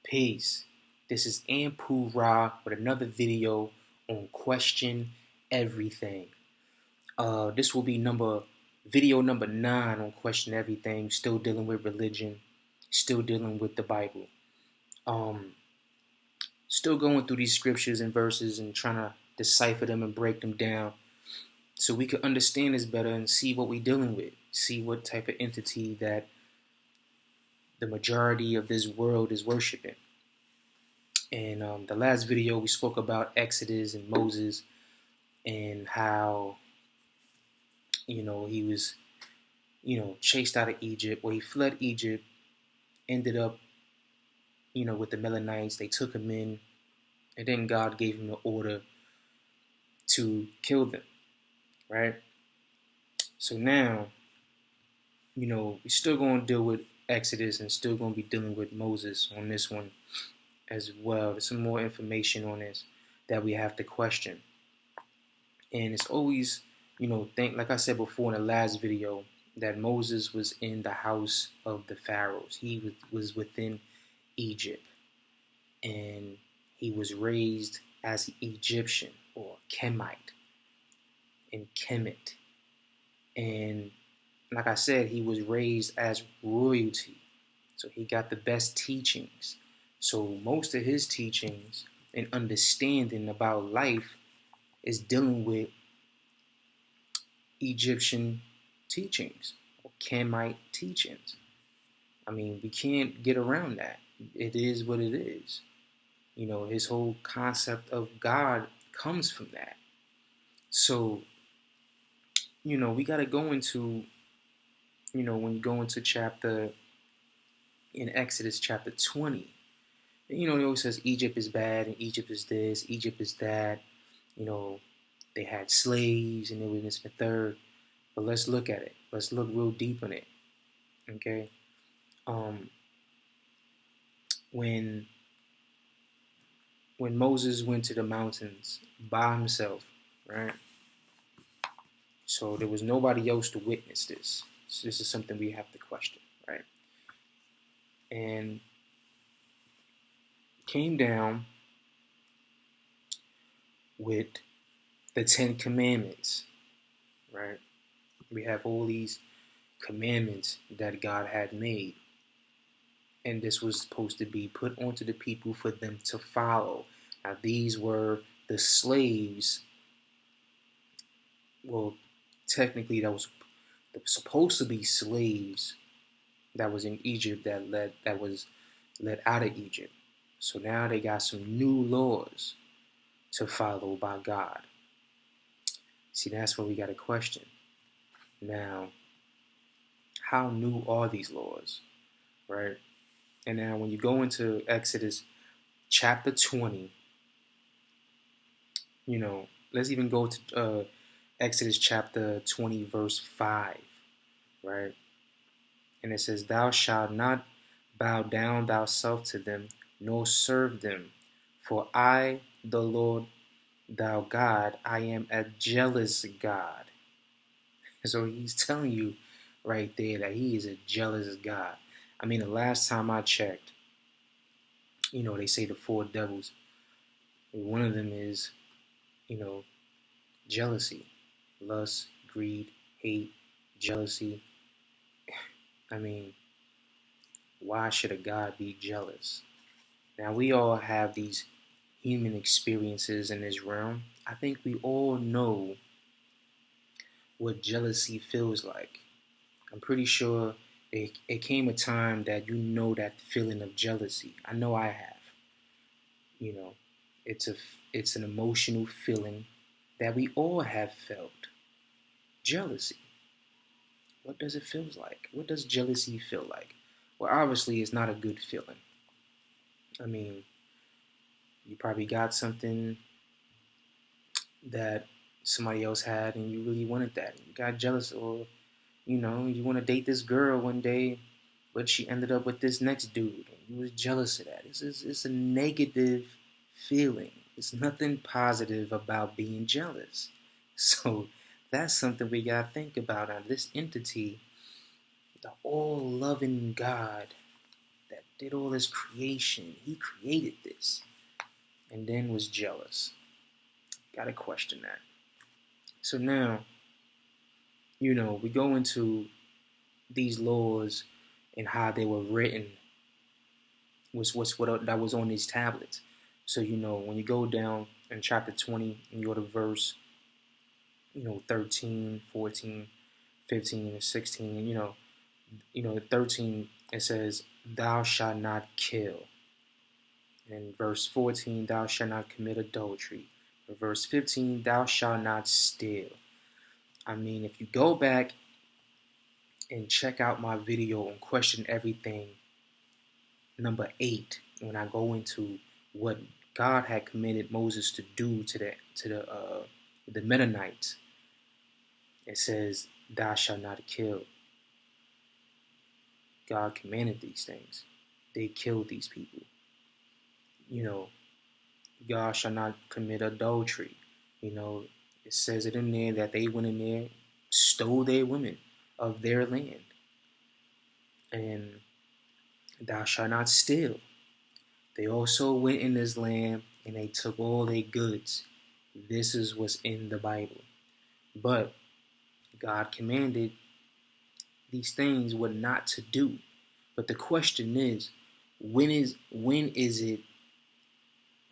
Peace. This is Anpu with another video on Question Everything. This will be video number 9 on Question Everything. Still dealing with religion, still dealing with the Bible. Still going through these scriptures and verses and trying to decipher them and break them down so we can understand this better and see what we're dealing with. See what type of entity that the majority of this world is worshiping. And the last video we spoke about Exodus and Moses and how he was chased out of Egypt. Well, he fled Egypt, ended up with the Melanites. They took him in, and then God gave him the order to kill them, right? So now we're still going to deal with Exodus and still going to be dealing with Moses on this one as well. There's some more information on this that we have to question. And it's always, like I said before in the last video, that Moses was in the house of the pharaohs. He was within Egypt. And he was raised as an Egyptian or Kemite and Kemet. And like I said, he was raised as royalty. So he got the best teachings. So most of his teachings and understanding about life is dealing with Egyptian teachings or Kemite teachings. I mean, we can't get around that. It is what it is. His whole concept of God comes from that. So, we got to go into, when you go into in Exodus chapter 20, it always says Egypt is bad and Egypt is this, Egypt is that. They had slaves and it was this and the third. But let's look at it. Let's look real deep on it. Okay? When Moses went to the mountains by himself, right? So there was nobody else to witness this. So this is something we have to question, right? And came down with the 10 Commandments, right? We have all these commandments that God had made. And this was supposed to be put onto the people for them to follow. Now, these were the slaves. Well, technically, that was supposed to be slaves that was in Egypt that was led out of Egypt. So now they got some new laws to follow by God. See, that's what we got to question. Now, how new are these laws, right? And now when you go into Exodus chapter 20, let's even go to Exodus chapter 20, verse 5, right? And it says, "Thou shalt not bow down thyself to them, nor serve them. For I, the Lord, thou God, I am a jealous God." So he's telling you right there that he is a jealous God. I mean, the last time I checked, they say the 4 devils. One of them is, jealousy, lust, greed, hate, jealousy. I mean, why should a God be jealous? Now, we all have these human experiences in this realm. I think we all know what jealousy feels like. I'm pretty sure it came a time that that feeling of jealousy. I know I have. It's an emotional feeling that we all have felt. Jealousy. What does it feel like? What does jealousy feel like? Well, obviously, it's not a good feeling. I mean, you probably got something that somebody else had and you really wanted that. You got jealous, or, you want to date this girl one day, but she ended up with this next dude and you was jealous of that. It's a negative feeling. It's nothing positive about being jealous. So that's something we got to think about. Now, this entity, the all-loving God that did all this creation. He created this. And then was jealous. Gotta question that. So now, we go into these laws and how they were written, what that was on these tablets. So when you go down in chapter 20 and you go to verse 13, 14, 15, and 16, and 13, it says, "Thou shalt not kill." And in verse 14, "Thou shalt not commit adultery." In verse 15, "Thou shalt not steal." I mean, if you go back and check out my video on Question Everything, number 8, when I go into what God had commanded Moses to do to the Mennonites, it says, "Thou shalt not kill." God commanded these things. They killed these people. God shall not commit adultery. It says it in there that they went in there, stole their women of their land. And thou shalt not steal. They also went in this land and they took all their goods. This is what's in the Bible. But God commanded these things what not to do. But the question is, when is it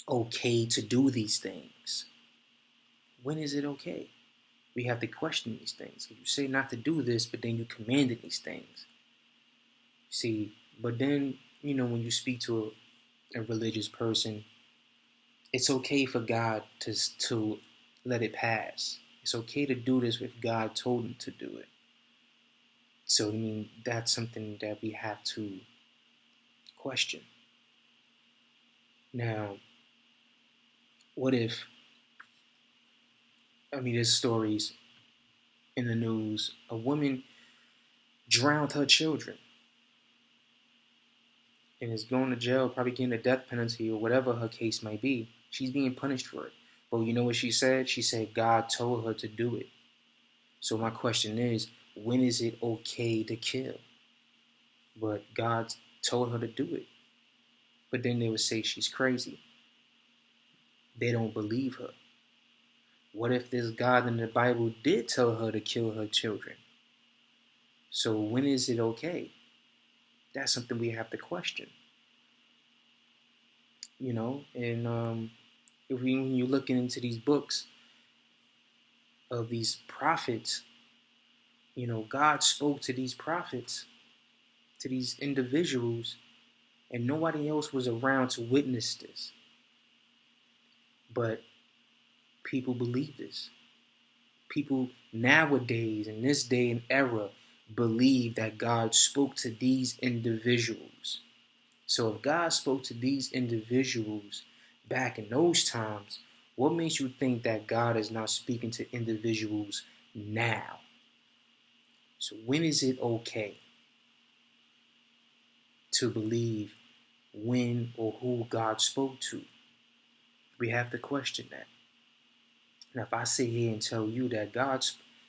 okay to do these things? When is it okay? We have to question these things. You say not to do this, but then you commanded these things. See, but then, when you speak to a religious person, it's okay for God to let it pass. It's okay to do this if God told him to do it. So, that's something that we have to question. Now, what if, there's stories in the news, a woman drowned her children and is going to jail, probably getting a death penalty or whatever her case may be. She's being punished for it. But you know what she said? She said God told her to do it. So my question is, when is it okay to kill? But God told her to do it. But then they would say she's crazy. They don't believe her. What if this God in the Bible did tell her to kill her children? So when is it okay? That's something we have to question. And when you're looking into these books of these prophets, God spoke to these prophets, to these individuals, and nobody else was around to witness this. But people believe this. People nowadays, in this day and era, believe that God spoke to these individuals. So if God spoke to these individuals back in those times, what makes you think that God is not speaking to individuals now? So when is it okay to believe when or who God spoke to? We have to question that. And if I sit here and tell you that God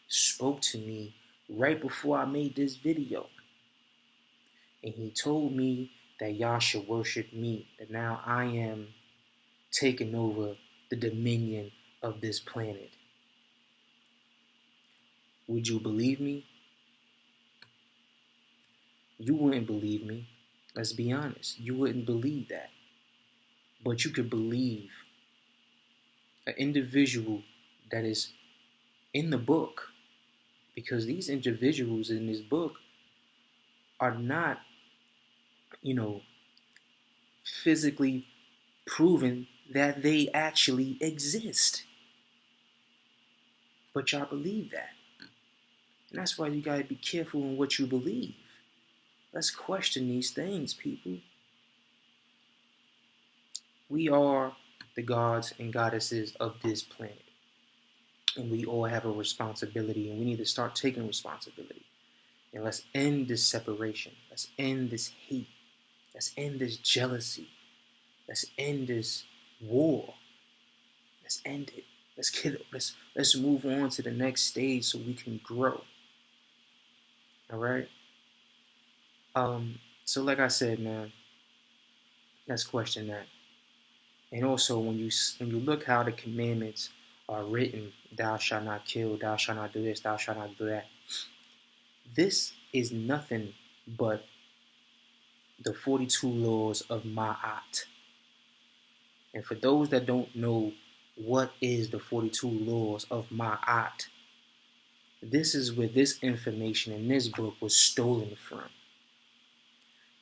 spoke to me right before I made this video, and he told me that y'all should worship me, that now I am taking over the dominion of this planet, would you believe me? You wouldn't believe me. Let's be honest. You wouldn't believe that. But you could believe an individual that is in the book, because these individuals in this book are not, physically proven that they actually exist. But y'all believe that. And that's why you gotta be careful in what you believe. Let's question these things, people. We are the gods and goddesses of this planet. And we all have a responsibility, and we need to start taking responsibility. And let's end this separation. Let's end this hate. Let's end this jealousy. Let's end this war. Let's end it. Let's move on to the next stage so we can grow. All right. So like I said, man, Let's question that. And also, when you look how the commandments are written, thou shalt not kill, thou shalt not do this, thou shalt not do that. This is nothing but the 42 laws of Ma'at. And for those that don't know what is the 42 laws of Ma'at, this is where this information in this book was stolen from.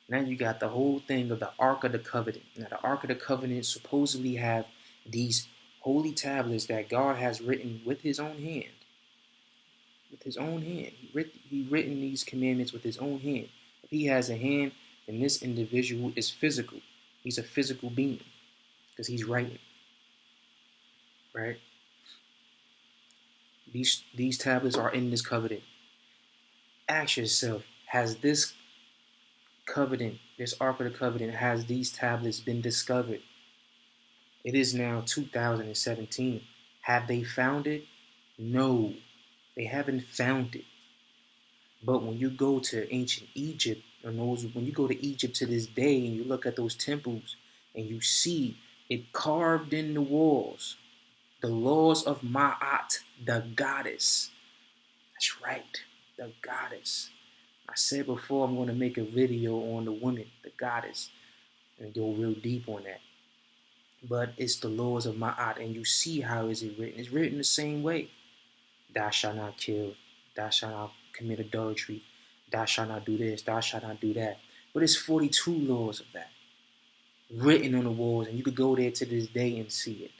Now you got the whole thing of the Ark of the Covenant. Now the Ark of the Covenant supposedly have these holy tablets that God has written with his own hand. With his own hand. He written these commandments with his own hand. If he has a hand, then this individual is physical. He's a physical being because he's writing. Right? These tablets are in this covenant. Ask yourself, has this covenant, this Ark of the Covenant, has these tablets been discovered? It is now 2017. Have they found it? No, they haven't found it. But when you go to ancient Egypt, when you go to Egypt to this day and you look at those temples and you see it carved in the walls, the laws of Ma'at, the goddess. That's right, the goddess. I said before I'm going to make a video on the woman, the goddess, and go real deep on that. But it's the laws of Ma'at, and you see how is it written. It's written the same way. Thou shalt not kill. Thou shalt not commit adultery. Thou shalt not do this. Thou shalt not do that. But it's 42 laws of that written on the walls, and you could go there to this day and see it.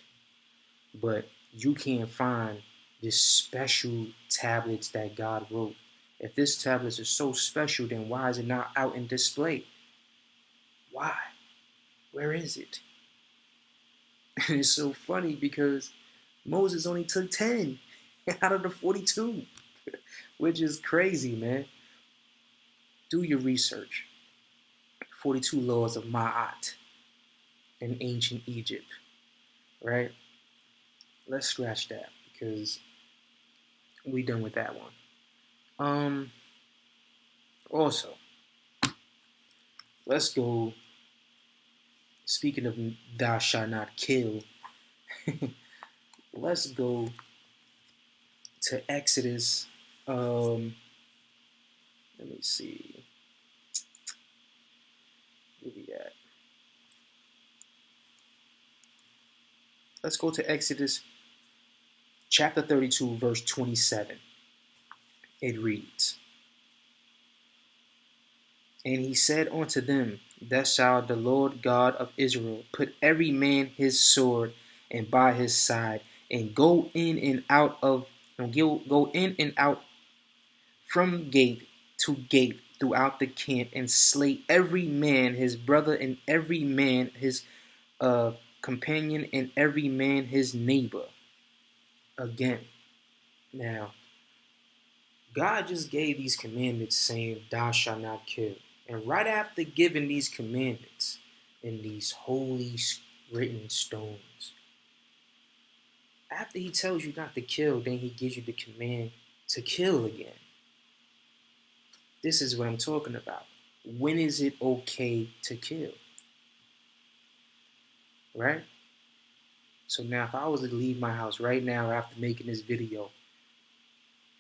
But you can't find this special tablets that God wrote. If this tablets is so special, then why is it not out in display? Why? Where is it? And it's so funny because Moses only took 10 out of the 42, which is crazy, man. Do your research. 42 laws of Ma'at in ancient Egypt, right? Let's scratch that because we done with that one. Also, let's go. Speaking of thou shalt not kill, let's go to Exodus. Let me see. Where we at? Let's go to Exodus chapter 32, verse 27. It reads, and he said unto them, thus shall the Lord God of Israel put every man his sword and by his side, and go in and out from gate to gate throughout the camp, and slay every man his brother, and every man his companion, and every man his neighbor. Again, now, God just gave these commandments saying, thou shalt not kill. And right after giving these commandments in these holy written stones, after he tells you not to kill, then he gives you the command to kill again. This is what I'm talking about. When is it okay to kill? Right? So now if I was to leave my house right now after making this video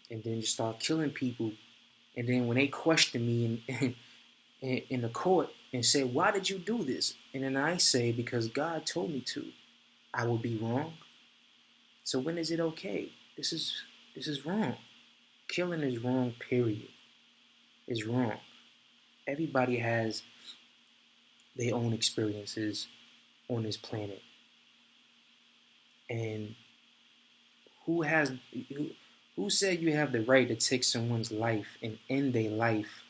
and then just start killing people, and then when they question me in the court and say, why did you do this? And then I say, because God told me to, I will be wrong. So when is it okay? This is wrong. Killing is wrong, period. It's wrong. Everybody has their own experiences on this planet. And who said you have the right to take someone's life and end their life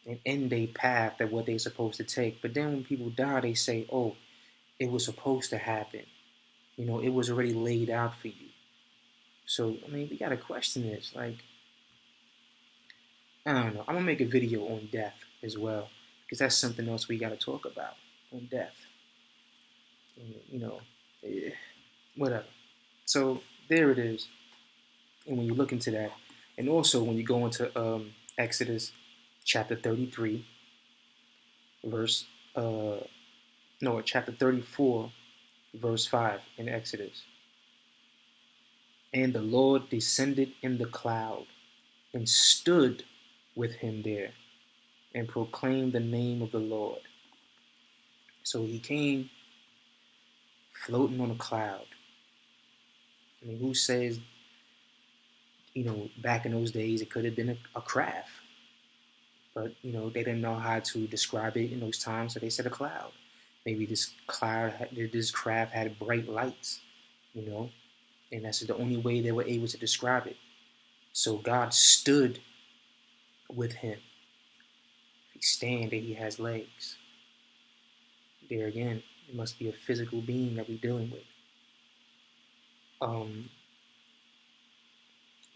and end their path that what they're supposed to take? But then when people die, they say, oh, it was supposed to happen. You know, it was already laid out for you. So, I mean, we got to question this. Like, I don't know. I'm going to make a video on death as well, because that's something else we got to talk about, on death. And, you know, whatever. So, there it is. And when you look into that, and also when you go into Exodus chapter 33, verse No, chapter 34, verse 5 in Exodus. And the Lord descended in the cloud and stood with him there and proclaimed the name of the Lord. So he came floating on a cloud. I mean, who says, back in those days it could have been a craft, but they didn't know how to describe it in those times, so they said a cloud. Maybe this craft had bright lights, and that's the only way they were able to describe it. So God stood with him. If he stand, that he has legs. There again, it must be a physical being that we're dealing with.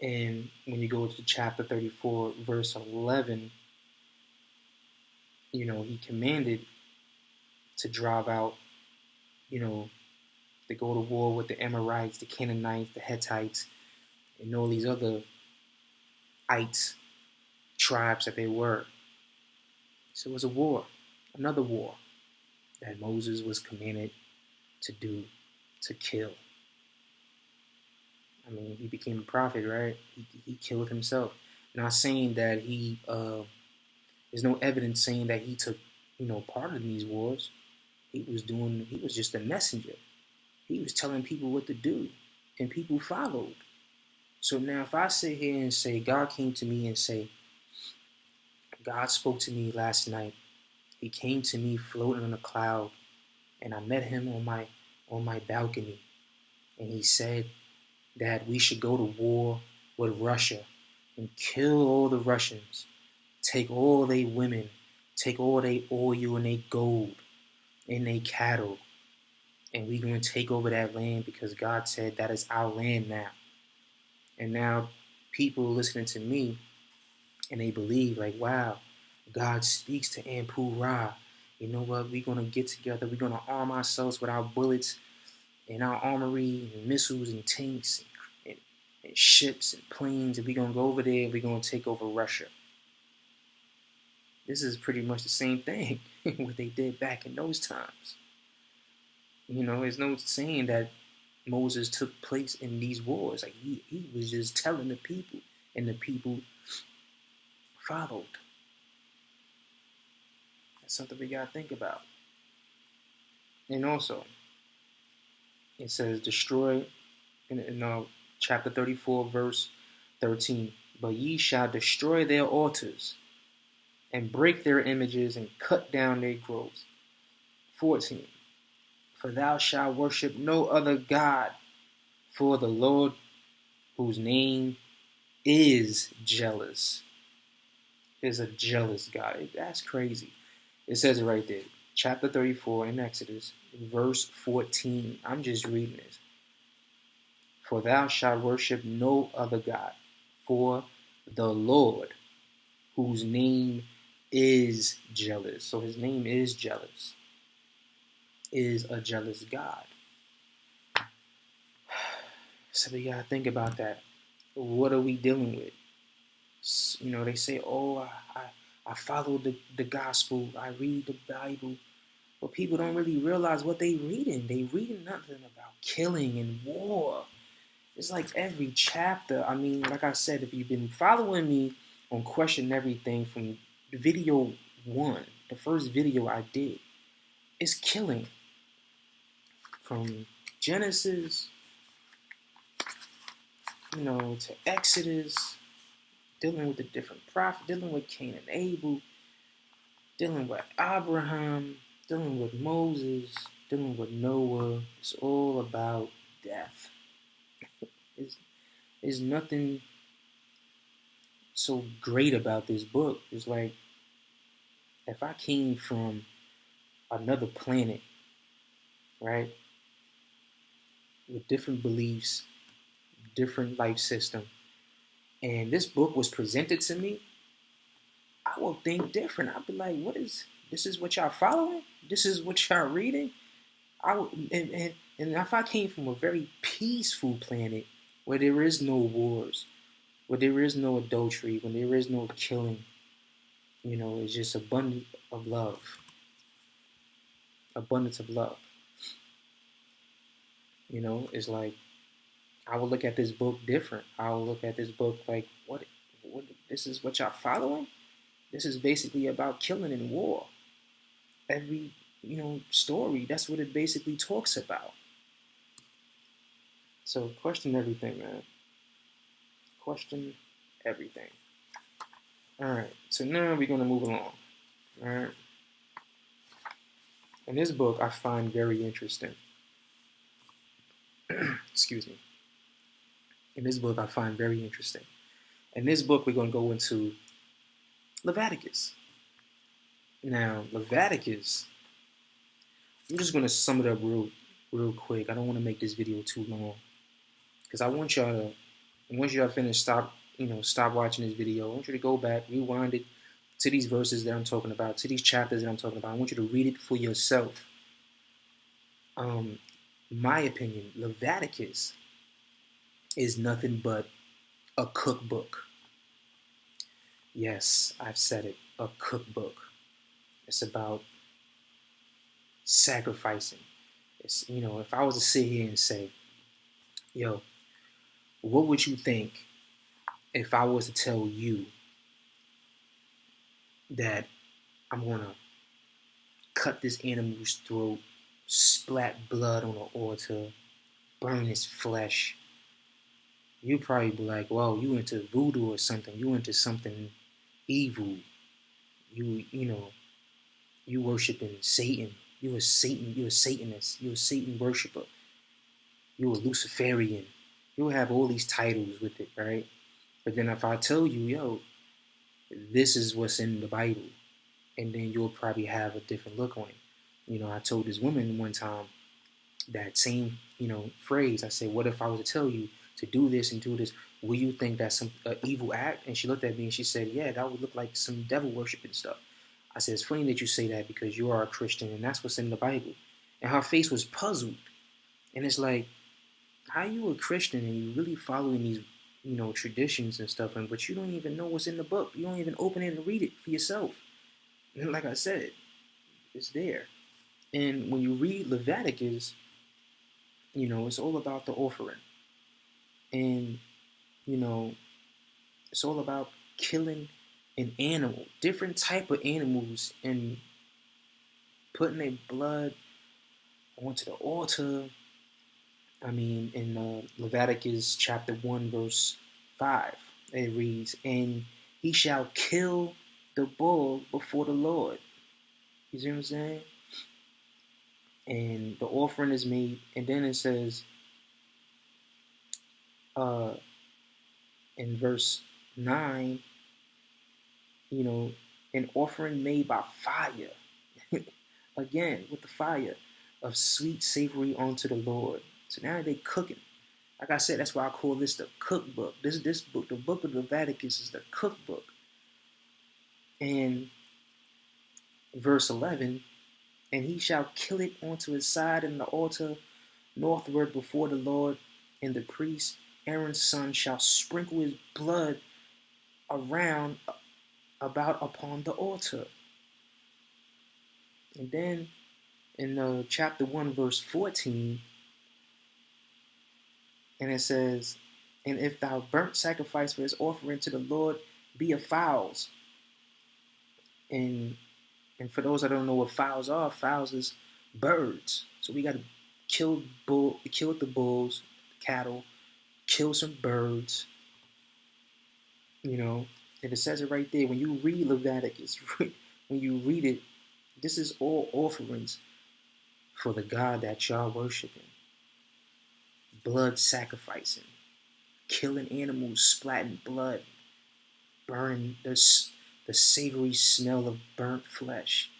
And when you go to chapter 34, verse 11, he commanded to drive out, to go to war with the Amorites, the Canaanites, the Hittites, and all these other ites, tribes that they were. So it was a war, another war that Moses was commanded to do, to kill. I mean, he became a prophet, right? He killed himself. Not saying that there's no evidence saying that he took, part in these wars. He was just a messenger. He was telling people what to do, and people followed. So now if I sit here and say, God came to me and say, God spoke to me last night. He came to me floating on a cloud, and I met him on my balcony, and he said that we should go to war with Russia and kill all the Russians, take all their women, take all their oil and their gold and their cattle, and we're going to take over that land because God said that is our land now. And now people listening to me, and they believe like, wow, God speaks to Anpu Ra. You know what? We're going to get together. We're going to arm ourselves with our bullets and our armory and missiles and tanks and ships and planes, and we're going to go over there and we're going to take over Russia. This is pretty much the same thing what they did back in those times. There's no saying that Moses took place in these wars. Like he was just telling the people, and the people followed. That's something we gotta think about. And also, it says, destroy, in chapter 34, verse 13, but ye shall destroy their altars and break their images and cut down their groves. 14, for thou shalt worship no other God, for the Lord, whose name is jealous, is a jealous God. That's crazy. It says it right there. Chapter 34 in Exodus, verse 14. I'm just reading this. For thou shalt worship no other God, for the Lord, whose name is jealous. So his name is jealous, is a jealous God. So we gotta think about that. What are we dealing with? They say, oh, I follow the gospel, I read the Bible. But people don't really realize what they reading. They reading nothing about killing and war. It's like every chapter. I mean, like I said, if you've been following me on Question Everything from video 1, the first video I did, it's killing. From Genesis, to Exodus, dealing with the different prophets, dealing with Cain and Abel, dealing with Abraham, dealing with Moses, dealing with Noah. It's all about death. There's nothing so great about this book. It's like, if I came from another planet, right, with different beliefs, different life system, and this book was presented to me, I will think different. I'll be like, this is what y'all following? This is what y'all reading? And if I came from a very peaceful planet where there is no wars, where there is no adultery, when there is no killing, it's just abundance of love. abundance of love. It's like I will look at this book different. I will look at this book like, what this is what y'all following? This is basically about killing and war. Every, story, that's what it basically talks about. So question everything, man. Question everything. All right. So now we're gonna move along. All right. And this book I find very interesting. Excuse me. In this book I find very interesting. In this book we're gonna go into Leviticus. Now Leviticus, I'm just gonna sum it up real quick. I don't want to make this video too long because I want y'all to, once y'all finish, stop watching this video. I want you to go back, rewind it to these verses that I'm talking about, to these chapters that I'm talking about. I want you to read it for yourself. My opinion, Leviticus is nothing but a cookbook. Yes, I've said it, a cookbook. It's about sacrificing. It's, if I was to sit here and say, yo, what would you think if I was to tell you that I'm gonna cut this animal's throat, splat blood on the altar, burn his flesh? You'd probably be like, well, you into voodoo or something. You into something evil. You worshiping Satan. You a Satanist. You a Satan worshiper. You a Luciferian. You'll have all these titles with it, right? But then if I tell you, yo, this is what's in the Bible, and then you'll probably have a different look on it. I told this woman one time that same, phrase. I said, what if I was to tell you to do this and do this? Will you think that's some evil act? And she looked at me and she said, yeah, that would look like some devil worshiping stuff. I said, it's funny that you say that because you are a Christian and that's what's in the Bible. And her face was puzzled. And it's like, how you a Christian and you really following these, traditions and stuff, but you don't even know what's in the book. You don't even open it and read it for yourself. And like I said, it's there. And when you read Leviticus, it's all about the offering. And, it's all about killing an animal, different type of animals, and putting their blood onto the altar. I mean, in Leviticus chapter 1, verse 5, it reads, and he shall kill the bull before the Lord. You see what I'm saying? And the offering is made, and then it says, in verse 9, an offering made by fire. Again, with the fire of sweet savory unto the Lord. So now they cooking. Like I said, that's why I call this the cookbook. This book, the book of Leviticus, is the cookbook. And verse 11, and he shall kill it onto his side in the altar northward before the Lord, and the priest, Aaron's son, shall sprinkle his blood around about upon the altar. And then in chapter 1, verse 14, and it says, and if thou burnt sacrifice for his offering to the Lord be of fowls. And for those that don't know what fowls are, fowls is birds. So we got to kill the bulls, cattle, kill some birds, and it says it right there. When you read Leviticus, when you read it, this is all offerings for the God that y'all worshiping. Blood sacrificing, killing animals, splatting blood, burning the savory smell of burnt flesh.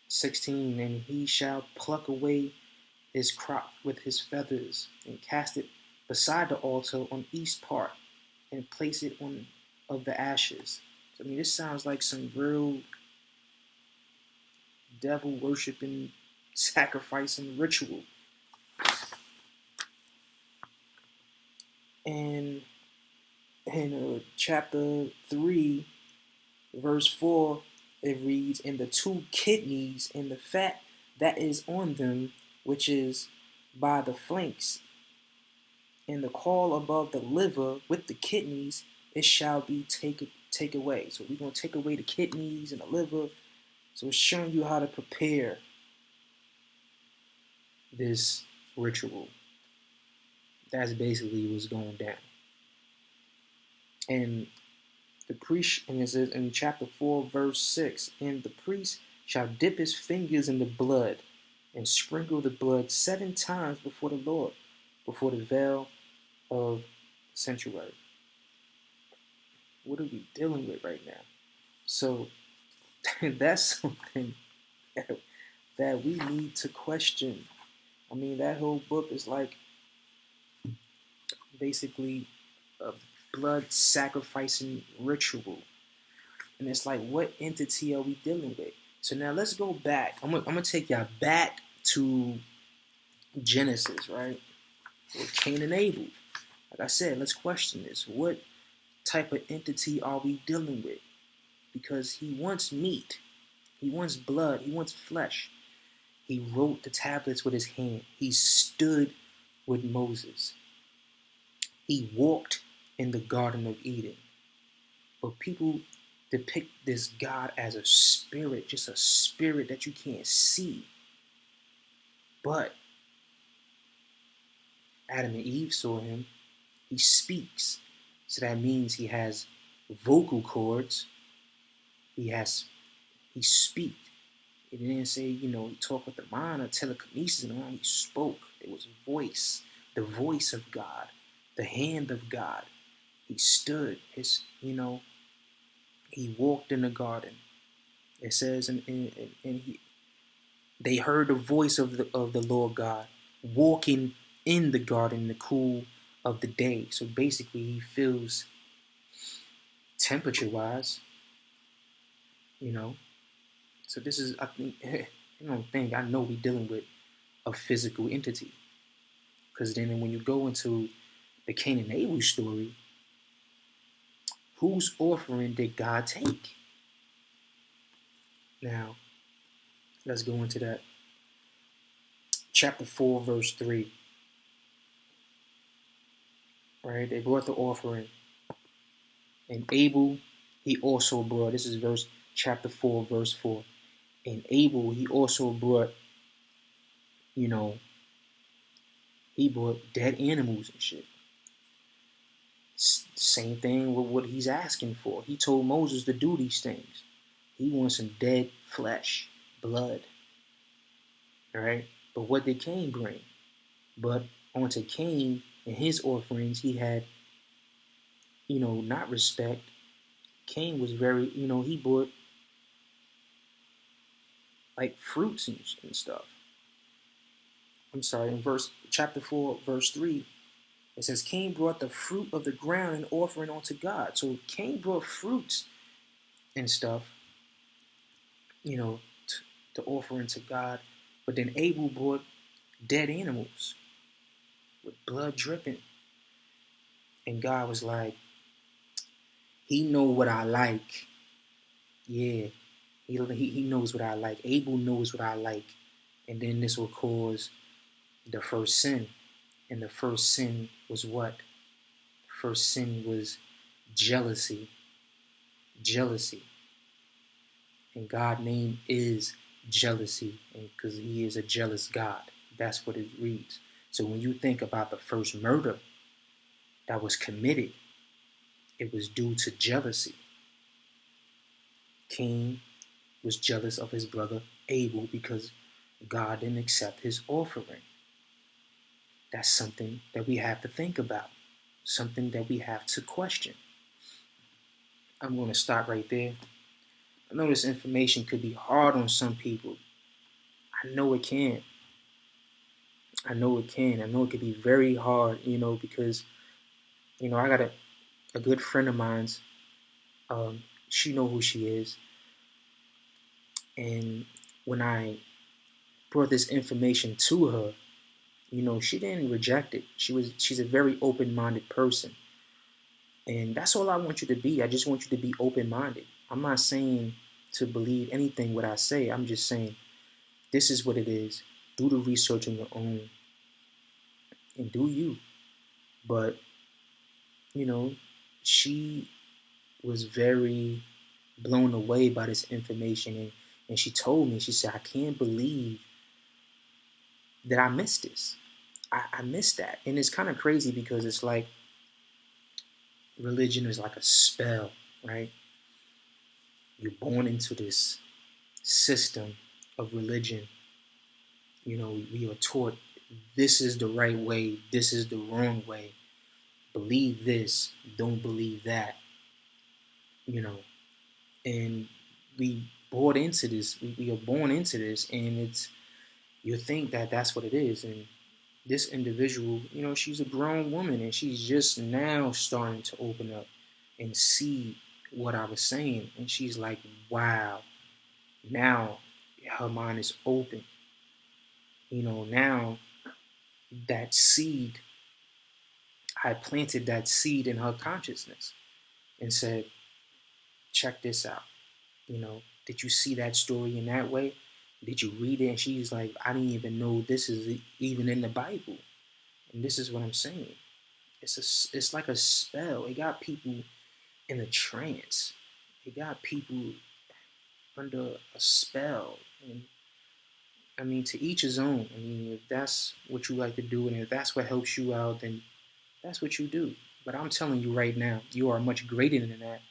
16, and he shall pluck away his crop with his feathers and cast it beside the altar on east part and place it on of the ashes. So, this sounds like some real devil worshiping, sacrificing ritual. And in chapter 3, verse 4, it reads, "And the two kidneys and the fat that is on them, which is by the flanks, and the caul above the liver with the kidneys, it shall be take away." So we're going to take away the kidneys and the liver. So it's showing you how to prepare this ritual. That's basically what's going down. And the priest, and it says in chapter 4, verse 6, "And the priest shall dip his fingers in the blood and sprinkle the blood 7 times before the Lord, before the veil of the sanctuary." What are we dealing with right now? So that's something that we need to question. I mean, that whole book is like basically a blood sacrificing ritual. And it's like, what entity are we dealing with? So now let's go back. I'm gonna take y'all back to Genesis, right? With Cain and Abel. Like I said, let's question this. What type of entity are we dealing with? Because he wants meat. He wants blood. He wants flesh. He wrote the tablets with his hand. He stood with Moses. He walked in the Garden of Eden. But people depict this God as a spirit, just a spirit that you can't see. But Adam and Eve saw him. He speaks. So that means he has vocal cords. He speaks. It didn't say, he talked with the mind or telekinesis and all. He spoke. There was a voice, the voice of God, the hand of God. He stood. He walked in the garden. It says, they heard the voice of the Lord God walking in the garden in the cool of the day. So basically, he feels temperature-wise, So this is, I know we're dealing with a physical entity. Because then when you go into the Cain and Abel story, whose offering did God take? Now, let's go into that. Chapter 4, verse 3. Right? They brought the offering. And Abel, he also brought, this is chapter 4, verse 4. And Abel, he also brought, he brought dead animals and shit. Same thing with what he's asking for. He told Moses to do these things. He wants some dead flesh, blood. All right? But what did Cain bring? But onto Cain and his offerings, he had, not respect. Cain was very, he brought like fruits and stuff. I'm sorry, in chapter 4, verse 3, it says, Cain brought the fruit of the ground and offering unto God. So Cain brought fruits and stuff, to offer unto God. But then Abel brought dead animals with blood dripping. And God was like, he know what I like. Yeah, he knows what I like. Abel knows what I like. And then this will cause the first sin. And the first sin was what? The first sin was jealousy. Jealousy. And God's name is jealousy, because he is a jealous God. That's what it reads. So when you think about the first murder that was committed, it was due to jealousy. Cain was jealous of his brother Abel because God didn't accept his offering. That's something that we have to think about, something that we have to question. I'm going to stop right there. I know this information could be hard on some people. I know it can. I know it could be very hard, because, I got a good friend of mine's. She know who she is. And when I brought this information to her, she didn't reject it. She's a very open-minded person. And that's all I want you to be. I just want you to be open-minded. I'm not saying to believe anything what I say. I'm just saying this is what it is. Do the research on your own and do you. But, you know, she was very blown away by this information, and she told me, she said, I can't believe that I missed this. I missed that. And it's kind of crazy because it's like religion is like a spell, right? You're born into this system of religion. We are taught this is the right way, this is the wrong way. Believe this, don't believe that, you know. And we bought into this. We are born into this, and you think that that's what it is. And this individual, she's a grown woman, and she's just now starting to open up and see what I was saying. And she's like, wow, now her mind is open. Now that seed, I planted that seed in her consciousness and said, check this out. Did you see that story in that way? Did you read it? And she's like, I didn't even know this is even in the Bible. And this is what I'm saying. It's like a spell. It got people in a trance. It got people under a spell. And I mean, to each his own. I mean, if that's what you like to do, and if that's what helps you out, then that's what you do. But I'm telling you right now, you are much greater than that.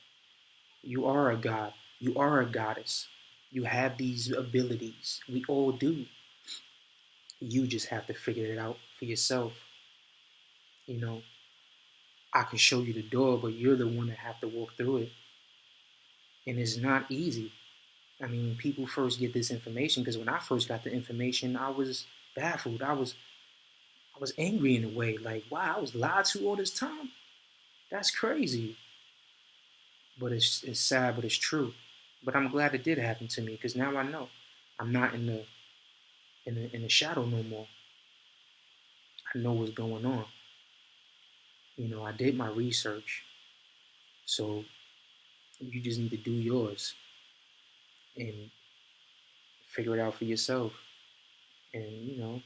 You are a god. You are a goddess. You have these abilities. We all do. You just have to figure it out for yourself. You know, I can show you the door, but you're the one that have to walk through it. And it's not easy. I mean, people first get this information, because when I first got the information, I was baffled. I was angry in a way, like, wow, I was lied to all this time. That's crazy. But it's sad, but it's true. But I'm glad it did happen to me, because now I know I'm not in the shadow no more. I know what's going on. I did my research, so you just need to do yours and figure it out for yourself. And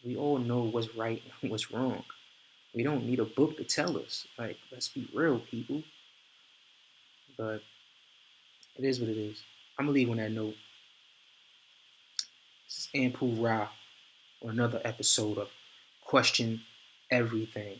we all know what's right and what's wrong. We don't need a book to tell us. Like, let's be real, people. But it is what it is. I'm gonna leave on that note. This is Anpu on another episode of Question Everything.